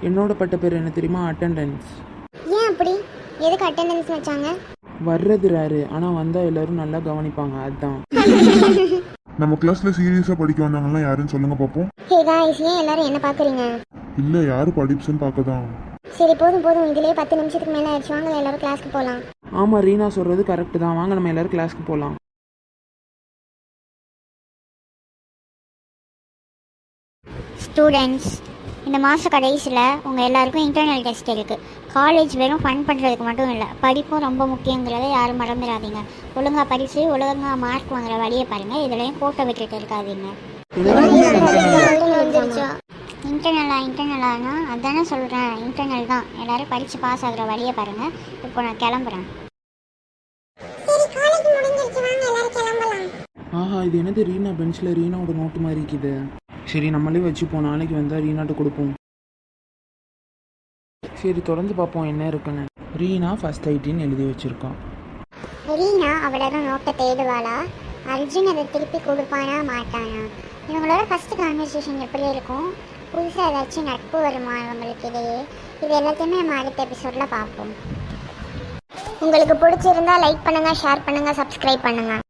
என்னோட பட்ட பேர் என்ன தெரியுமா? அட்டெண்டன்ஸ். ஏன் அப்படி? எதுக்கு அட்டெண்டன்ஸ் வச்சாங்க? வர்றது ராரு, ஆனால் வந்தால் எல்லோரும் நல்லா கவனிப்பாங்க, அதுதான். நம்ம கிளாஸ்ல சீரியஸா படிக்க வந்தாங்கன்னா யாருன்னு சொல்லுங்க பார்ப்போம். ஹே காய்ஸ், ஏன் எல்லாரும் என்ன பார்க்குறீங்க? இல்ல யாரு படிப்புன்னு பார்க்கதான். சரி போதும் போதும், இதுலேயே 10 நிமிஷத்துக்கு மேலே ஆயிடுச்சு. வாங்க எல்லாரும் கிளாஸ்க்கு போகலாம். ஆமாம், ரீனா சொல்கிறது கரெக்டு தான். வாங்க நம்ம எல்லோரும் கிளாஸ்க்கு போகலாம். ஸ்டூடெண்ட்ஸ், இந்த மாத கடைசியில் உங்கள் எல்லாருக்கும் இன்டர்னல் டெஸ்ட் இருக்குது. காலேஜ் வெறும் ஃபன் பண்ணுறதுக்கு மட்டும் இல்லை, படிப்பும் ரொம்ப முக்கியங்கிறத யாரும் மறந்துடாதீங்க. ஒழுங்காக படித்து ஒழுங்காக மார்க் வாங்குற வழியை பாருங்கள். இதுலேயும் கோட்டை விட்டுட்டு இருக்காதீங்க. இன்டர்னலானா அதானே சொல்கிறேன், இன்டர்னல் தான். எல்லோரும் படித்து பாஸ் ஆகிற வழியை பாருங்கள். இப்போ நான் கிளம்புறேன். ஆஹா, இது என்னது? ரீனா பெஞ்சில் ரீனாவோட நோட்டு மாதிரி இருக்குது. சரி, நம்மளே வச்சுப்போம். நாளைக்கு வந்தால் ரீனாட்ட கொடுப்போம். சரி, தொடர்ந்து பார்ப்போம் என்ன இருக்குன்னு. ரீனா ஃபர்ஸ்ட் ஐட்டின்னு எழுதி வச்சுருக்கான். ரீனா அவளோட நோட்டை தேடுவாளா? அர்ஜுன் அதை திருப்பி கொடுப்பானா மாட்டானா? இவங்களோட ஃபஸ்ட்டு கான்வர்சேஷன் எப்படி இருக்கும்? புதுசாக ஏதாச்சும் நட்பு வருமா அவங்களுக்கு இடையே? இது எல்லாத்தையுமே நம்ம அடுத்த எபிசோடில் பார்ப்போம். உங்களுக்கு பிடிச்சிருந்தா லைக் பண்ணுங்கள், ஷேர் பண்ணுங்கள், சப்ஸ்கிரைப் பண்ணுங்கள்.